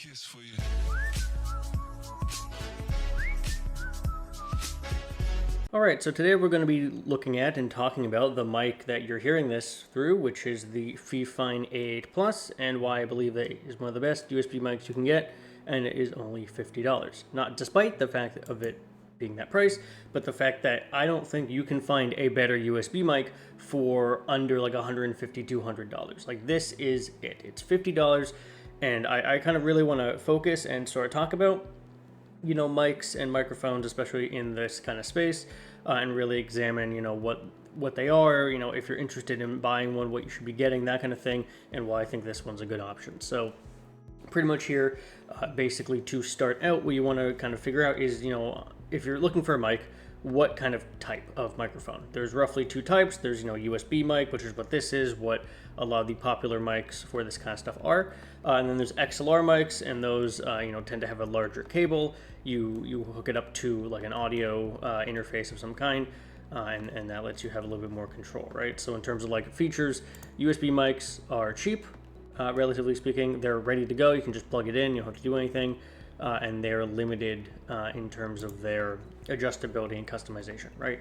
kiss for you. Alright, so today we're going to be looking at and talking about the mic that you're hearing this through, which is the Fifine A8 Plus, and why I believe that it is one of the best USB mics you can get, and it is only $50. Not despite the fact of it being that price, but the fact that I don't think you can find a better USB mic for under like $150, $200. Like, this is it. It's $50, and I kind of really want to focus and sort of talk about mics and microphones, especially in this kind of space, and really examine, what they are, if you're interested in buying one, what you should be getting, that kind of thing, and why I think this one's a good option. So pretty much here, basically to start out, what you want to kind of figure out is, if you're looking for a mic, what kind of type of microphone. There's roughly two types. There's, USB mic, which is what this is, what a lot of the popular mics for this kind of stuff are. And then there's XLR mics, and those, tend to have a larger cable. You hook it up to like an audio interface of some kind, and that lets you have a little bit more control, right? So in terms of like features, USB mics are cheap, relatively speaking. They're ready to go. You can just plug it in. You don't have to do anything. And they're limited in terms of their adjustability and customization, right?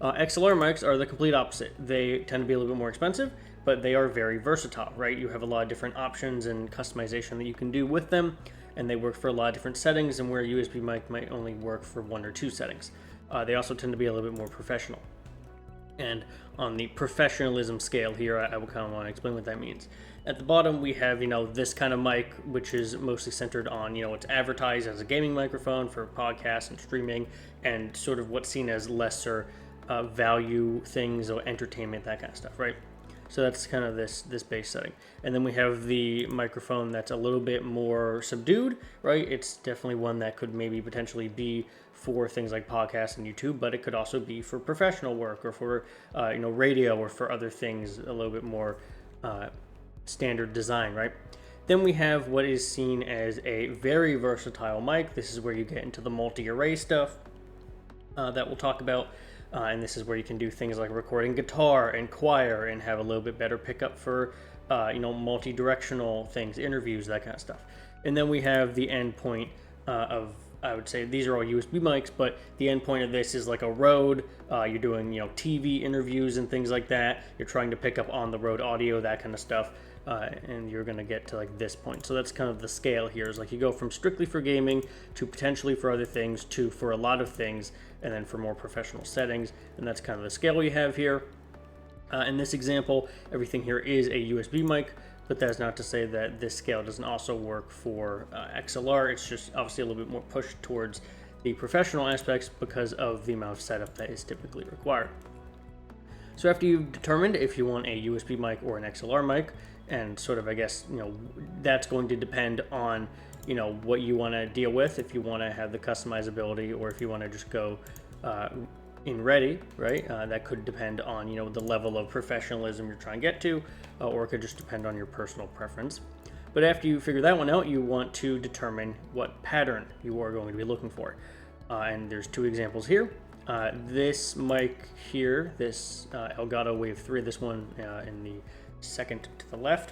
XLR mics are the complete opposite. They tend to be a little bit more expensive, but they are very versatile, right? You have a lot of different options and customization that you can do with them, and they work for a lot of different settings, and where a USB mic might only work for one or two settings. They also tend to be a little bit more professional. And on the professionalism scale here, I will kind of want to explain what that means. At the bottom, we have, this kind of mic, which is mostly centered on, it's advertised as a gaming microphone for podcasts and streaming, and sort of what's seen as lesser value things, or entertainment, that kind of stuff, right? So that's kind of this base setting. And then we have the microphone that's a little bit more subdued, right? It's definitely one that could maybe potentially be for things like podcasts and YouTube, but it could also be for professional work, or for radio, or for other things a little bit more standard design, right? Then we have what is seen as a very versatile mic. This is where you get into the multi-array stuff that we'll talk about. And this is where you can do things like recording guitar and choir, and have a little bit better pickup for, multi-directional things, interviews, that kind of stuff. And then we have the end point of, I would say these are all USB mics, but the end point of this is like a Rode. You're doing, TV interviews and things like that. You're trying to pick up on the Rode audio, that kind of stuff. And you're going to get to like this point. So that's kind of the scale here, is like you go from strictly for gaming to potentially for other things to for a lot of things, and then for more professional settings. And that's kind of the scale we have here. In this example, everything here is a USB mic, but that's not to say that this scale doesn't also work for XLR. It's just obviously a little bit more pushed towards the professional aspects because of the amount of setup that is typically required. So after you've determined if you want a USB mic or an XLR mic, and sort of, I guess, that's going to depend on, what you want to deal with, if you want to have the customizability, or if you want to just go in ready, right? That could depend on, the level of professionalism you're trying to get to, or it could just depend on your personal preference. But after you figure that one out, you want to determine what pattern you are going to be looking for. And there's two examples here. This mic here, this Elgato Wave 3, this one in the second to the left.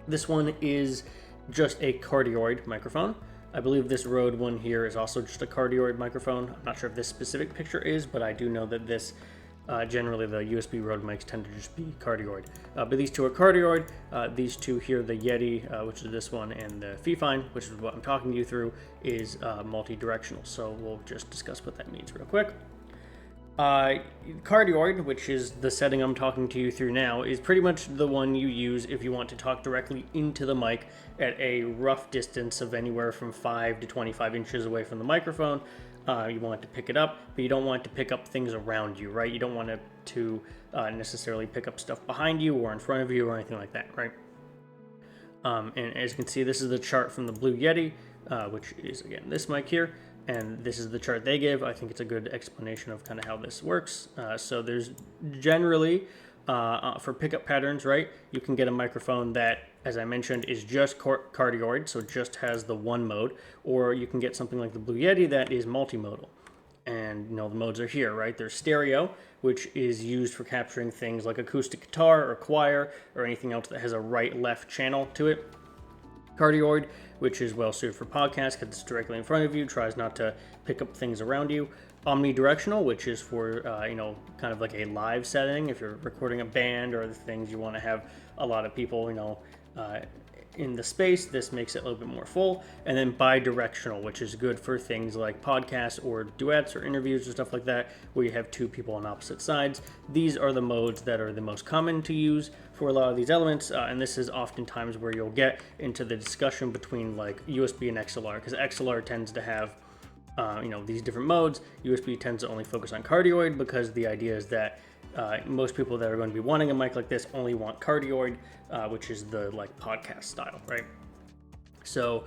This one is just a cardioid microphone. I believe this Rode one here is also just a cardioid microphone. I'm not sure if this specific picture is, but I do know that this, generally the USB Rode mics tend to just be cardioid. But these two are cardioid. These two here, the Yeti, which is this one, and the Fifine, which is what I'm talking to you through, is multi-directional. So we'll just discuss what that means real quick. Cardioid, which is the setting I'm talking to you through now, is pretty much the one you use if you want to talk directly into the mic at a rough distance of anywhere from 5 to 25 inches away from the microphone. You want it to pick it up, but you don't want it to pick up things around you, right? You don't want it to necessarily pick up stuff behind you or in front of you or anything like that, right? And as you can see, this is the chart from the Blue Yeti, which is, again, this mic here. And this is the chart they give. I think it's a good explanation of kind of how this works. So there's generally, for pickup patterns, right, you can get a microphone that, as I mentioned, is just cardioid, so it just has the one mode, or you can get something like the Blue Yeti that is multimodal. And the modes are here, right? There's stereo, which is used for capturing things like acoustic guitar or choir or anything else that has a right-left channel to it. Cardioid, which is well suited for podcasts because it's directly in front of you, tries not to pick up things around you. Omnidirectional, which is for, kind of like a live setting. If you're recording a band or the things you want to have a lot of people, in the space, this makes it a little bit more full. And then bidirectional, which is good for things like podcasts or duets or interviews or stuff like that, where you have two people on opposite sides. These are the modes that are the most common to use for a lot of these elements, and this is oftentimes where you'll get into the discussion between like USB and XLR, because XLR tends to have these different modes. USB tends to only focus on cardioid, because the idea is that most people that are going to be wanting a mic like this only want cardioid, which is the like podcast style, right? So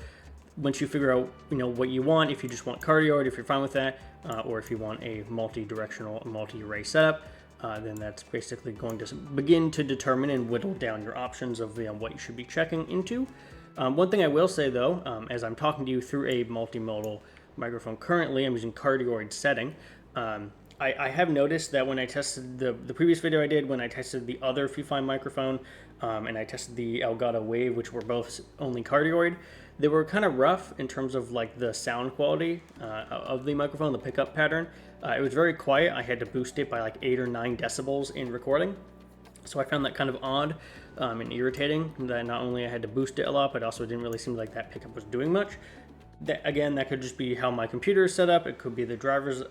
once you figure out what you want, if you just want cardioid, if you're fine with that, or if you want a multi-directional, multi-array setup, then that's basically going to begin to determine and whittle down your options of what you should be checking into. One thing I will say though, as I'm talking to you through a multimodal microphone currently, I'm using cardioid setting. I have noticed that when I tested the previous video I did, when I tested the other Fifine microphone, and I tested the Elgato Wave, which were both only cardioid, they were kind of rough in terms of like the sound quality of the microphone, the pickup pattern. It was very quiet. I had to boost it by like 8 or 9 decibels in recording. So I found that kind of odd and irritating, that not only I had to boost it a lot, but also it didn't really seem like that pickup was doing much. That could just be how my computer is set up. It could be the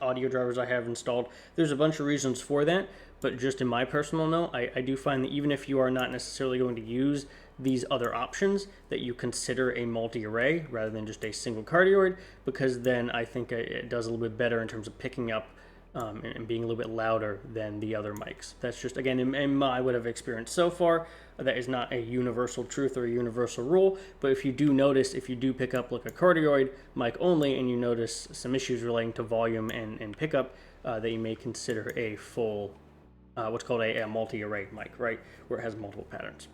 audio drivers I have installed. There's a bunch of reasons for that, but just in my personal note, I do find that even if you are not necessarily going to use these other options, that you consider a multi-array rather than just a single cardioid, because then I think it does a little bit better in terms of picking up and being a little bit louder than the other mics. That's just, again, in my what I've experienced so far. That is not a universal truth or a universal rule, but if you do pick up like a cardioid mic only, and you notice some issues relating to volume and pickup, that you may consider a full, what's called a multi-array mic, right, where it has multiple patterns.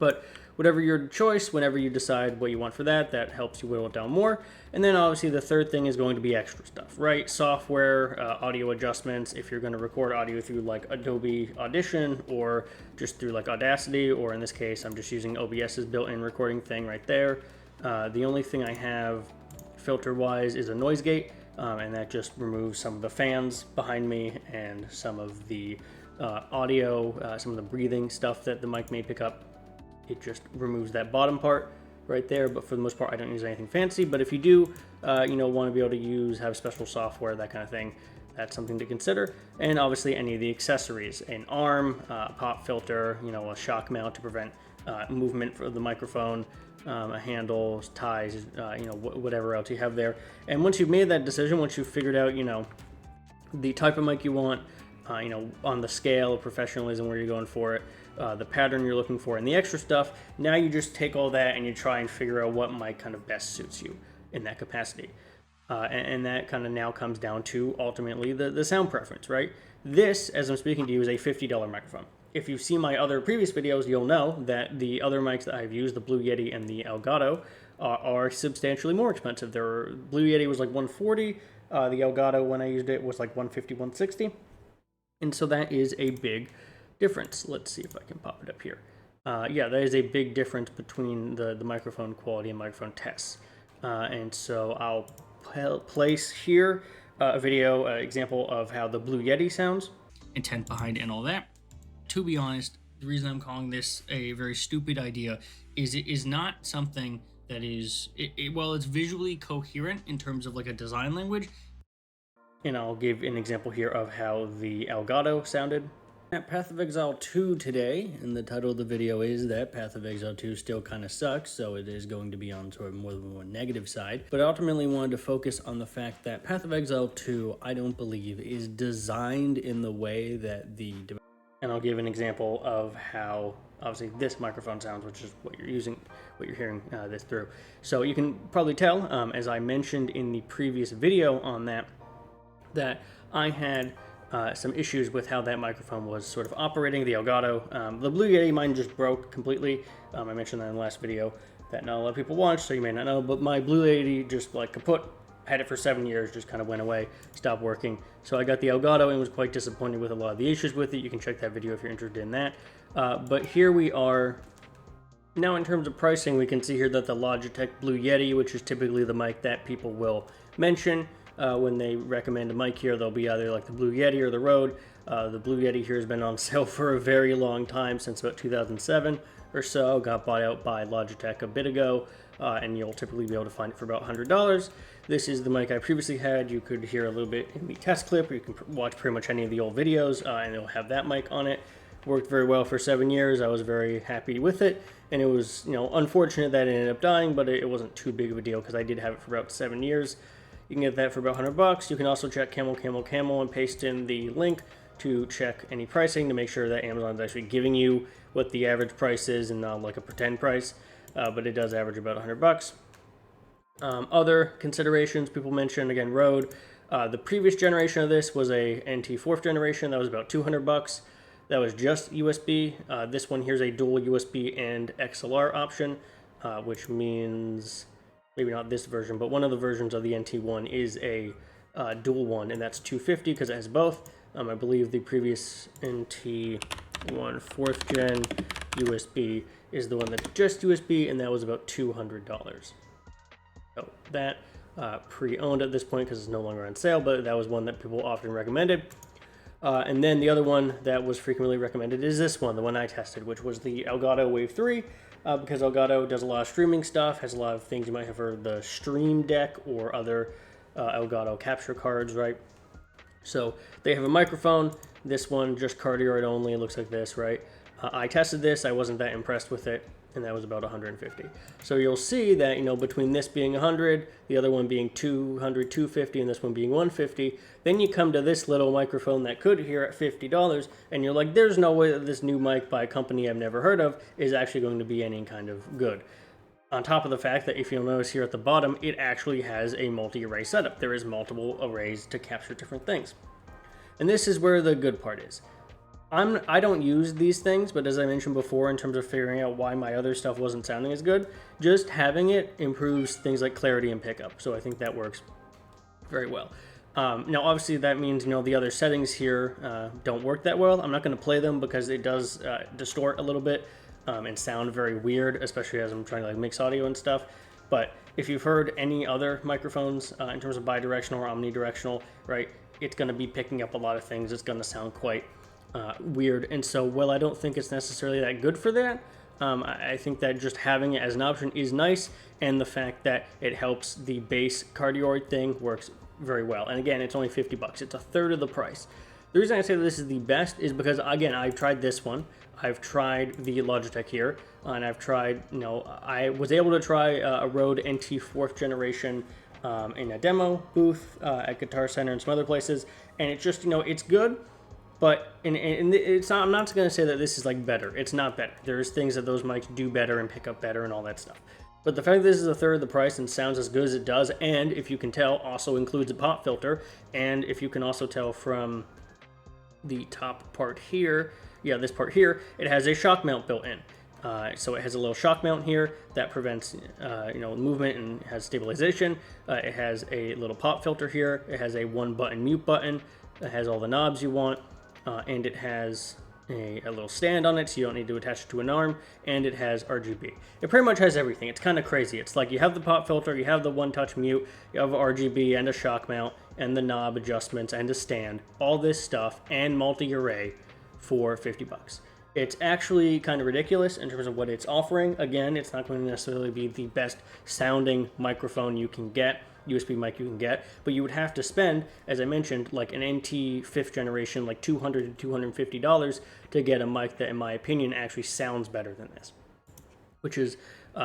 But whatever your choice, whenever you decide what you want for that helps you whittle it down more. And then obviously the third thing is going to be extra stuff, right? Software, audio adjustments. If you're going to record audio through like Adobe Audition or just through like Audacity, or in this case, I'm just using OBS's built-in recording thing right there. The only thing I have filter-wise is a noise gate, and that just removes some of the fans behind me and some of the audio, some of the breathing stuff that the mic may pick up. It just removes that bottom part right there, but for the most part I don't use anything fancy. But if you do want to be able to have special software, that kind of thing, that's something to consider. And obviously any of the accessories, an arm, a pop filter, a shock mount to prevent movement for the microphone, a handle, ties, whatever else you have there. And once you've made that decision, once you've figured out the type of mic you want, on the scale of professionalism where you're going for it, the pattern you're looking for, and the extra stuff, now you just take all that and you try and figure out what mic kind of best suits you in that capacity. And that kind of now comes down to ultimately the sound preference, right? This, as I'm speaking to you, is a $50 microphone. If you've seen my other previous videos, you'll know that the other mics that I've used, the Blue Yeti and the Elgato, are substantially more expensive. Blue Yeti was like $140, the Elgato, when I used it, was like $150, $160. And so that is a big difference. Let's see if I can pop it up here. Yeah, that is a big difference between the microphone quality and microphone tests. And so I'll place here a video example of how the Blue Yeti sounds. Intent behind it and all that. To be honest, the reason I'm calling this a very stupid idea is it is not something that is, while it's visually coherent in terms of like a design language, and I'll give an example here of how the Elgato sounded. At Path of Exile 2 today, and the title of the video is that Path of Exile 2 still kind of sucks, so it is going to be on sort of more than one negative side. But I ultimately wanted to focus on the fact that Path of Exile 2, I don't believe, is designed in the way that and I'll give an example of how obviously this microphone sounds, which is what you're hearing this through. So you can probably tell, as I mentioned in the previous video on that I had some issues with how that microphone was sort of operating, the Elgato. The Blue Yeti, mine just broke completely. I mentioned that in the last video that not a lot of people watched, so you may not know, but my Blue Yeti just like kaput. Had it for 7 years, just kind of went away, stopped working. So I got the Elgato and was quite disappointed with a lot of the issues with it. You can check that video if you're interested in that. But here we are Now in terms of pricing, we can see here that the Logitech Blue Yeti, which is typically the mic that people will mention when they recommend a mic here, they'll be either like the Blue Yeti or the Rode. The Blue Yeti here has been on sale for a very long time, since about 2007 or so. Got bought out by Logitech a bit ago, and you'll typically be able to find it for about $100. This is the mic I previously had. You could hear a little bit in the test clip, or you can watch pretty much any of the old videos, and it'll have that mic on it. Worked very well for 7 years. I was very happy with it, and it was, unfortunate that it ended up dying, but it wasn't too big of a deal because I did have it for about 7 years. You can get that for about $100. You can also check Camel and paste in the link to check any pricing to make sure that Amazon's actually giving you what the average price is and not like a pretend price, but it does average about $100. Other considerations people mentioned, again, Rode. The previous generation of this was a NT 4th generation. That was about $200. That was just USB. This one here is a dual USB and XLR option, which means maybe not this version, but one of the versions of the NT1 is a dual one, and that's $250 because it has both. I believe the previous NT1 4th gen USB is the one that's just USB, and that was about $200. So that pre-owned at this point because it's no longer on sale, but that was one that people often recommended. And then the other one that was frequently recommended is this one, the one I tested, which was the Elgato Wave 3, because Elgato does a lot of streaming stuff, has a lot of things you might have heard, the Stream Deck or other Elgato capture cards, right? So they have a microphone. This one, just cardioid only, it looks like this, right? I tested this, I wasn't that impressed with it, and that was about $150. So you'll see that, between this being $100, the other one being $200, $250, and this one being $150, then you come to this little microphone that could hear at $50, and you're like, there's no way that this new mic by a company I've never heard of is actually going to be any kind of good. On top of the fact that if you'll notice here at the bottom, it actually has a multi-array setup. There is multiple arrays to capture different things. And this is where the good part is. I don't use these things, but as I mentioned before, in terms of figuring out why my other stuff wasn't sounding as good, just having it improves things like clarity and pickup. So I think that works very well. Now, obviously, that means, the other settings here don't work that well. I'm not going to play them because it does distort a little bit and sound very weird, especially as I'm trying to mix audio and stuff. But if you've heard any other microphones in terms of bidirectional or omnidirectional, right, it's going to be picking up a lot of things. It's going to sound quite weird. And so, while I don't think it's necessarily that good for that, I think that just having it as an option is nice, and the fact that it helps the base cardioid thing works very well. And again, it's only $50. It's a third of the price. The reason I say that this is the best is because, again, I've tried this one. I've tried the Logitech here, and I've tried, I was able to try a Rode NT 4th generation in a demo booth at Guitar Center and some other places, and it's just, it's good. But it's not, I'm not going to say that this is better. It's not better. There's things that those mics do better and pick up better and all that stuff. But the fact that this is a third of the price and sounds as good as it does, and if you can tell, also includes a pop filter, and if you can also tell from the top part here, this part here, it has a shock mount built in. So it has a little shock mount here that prevents movement and has stabilization. It has a little pop filter here. It has a 1-button mute button. It has all the knobs you want. And it has a little stand on it, so you don't need to attach it to an arm, and it has RGB. It pretty much has everything. It's kind of crazy. It's like you have the pop filter, you have the one-touch mute, you have RGB and a shock mount, and the knob adjustments and a stand, all this stuff, and multi-array for $50. It's actually kind of ridiculous in terms of what it's offering. Again, it's not going to necessarily be the best sounding microphone you can get, USB mic you can get, but you would have to spend, as I mentioned, an NT 5th generation, $200 to $250 to get a mic that, in my opinion, actually sounds better than this, which is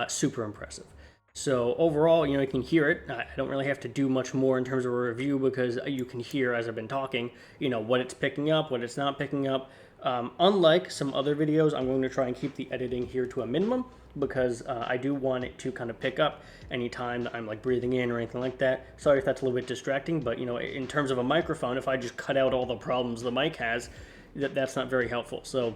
super impressive. So overall, you can hear it. I don't really have to do much more in terms of a review because you can hear, as I've been talking, what it's picking up, what it's not picking up. Unlike some other videos, I'm going to try and keep the editing here to a minimum because I do want it to kind of pick up any time that I'm breathing in or anything like that. Sorry if that's a little bit distracting, but in terms of a microphone, if I just cut out all the problems the mic has, that's not very helpful. So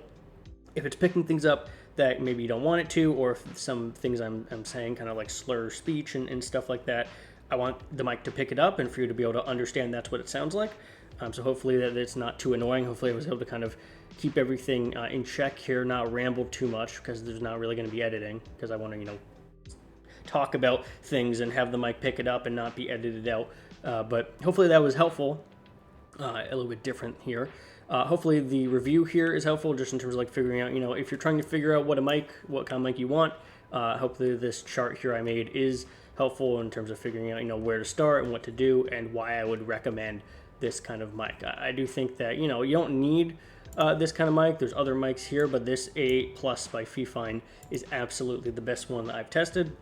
if it's picking things up that maybe you don't want it to, or if some things I'm saying kind of slur speech and stuff like that, I want the mic to pick it up and for you to be able to understand that's what it sounds like. So hopefully that it's not too annoying. Hopefully I was able to kind of keep everything in check here, not ramble too much, because there's not really going to be editing, because I want to, talk about things and have the mic pick it up and not be edited out. But hopefully that was helpful. A little bit different here. Hopefully the review here is helpful, just in terms of like figuring out, if you're trying to figure out what kind of mic you want. Hopefully this chart here I made is helpful in terms of figuring out, where to start and what to do and why I would recommend this kind of mic. I do think that, you don't need this kind of mic. There's other mics here, but this A8 Plus by Fifine is absolutely the best one that I've tested,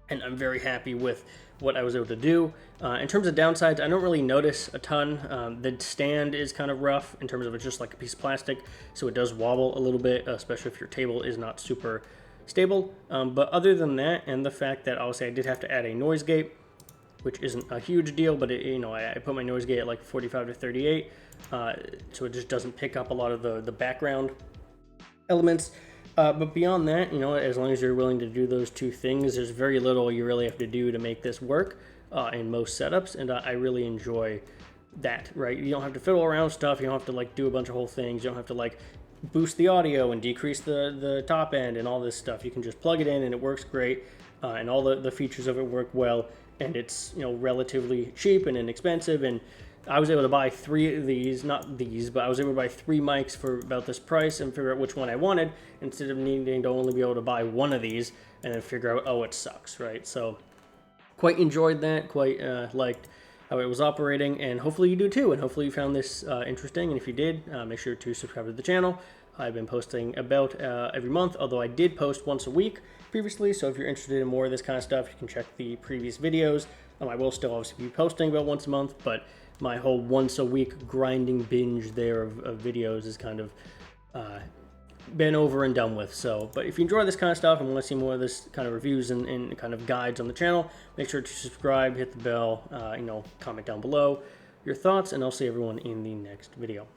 and I'm very happy with what I was able to do. In terms of downsides, I don't really notice a ton. The stand is kind of rough in terms of it's just like a piece of plastic, so it does wobble a little bit, especially if your table is not super stable. But other than that, and the fact that obviously I did have to add a noise gate, which isn't a huge deal, but I put my noise gate at like 45 to 38, so it just doesn't pick up a lot of the background elements. But beyond that, as long as you're willing to do those two things, there's very little you really have to do to make this work in most setups, and I really enjoy that, right? You don't have to fiddle around stuff, you don't have to like do a bunch of whole things, you don't have to like boost the audio and decrease the top end and all this stuff. You can just plug it in and it works great, and all the features of it work well, and it's relatively cheap and inexpensive. And I was able to buy 3 of these, not these, but I was able to buy 3 mics for about this price and figure out which one I wanted, instead of needing to only be able to buy one of these and then figure out, oh, it sucks, right? So quite enjoyed that, quite liked how it was operating, and hopefully you do too, and hopefully you found this interesting. And if you did, make sure to subscribe to the channel. I've been posting about every month, although I did post once a week previously, so if you're interested in more of this kind of stuff, you can check the previous videos. I will still obviously be posting about once a month, but my whole once a week grinding binge there of videos is kind of been over and done with. So, but if you enjoy this kind of stuff and want to see more of this kind of reviews and kind of guides on the channel, make sure to subscribe, hit the bell, comment down below your thoughts, and I'll see everyone in the next video.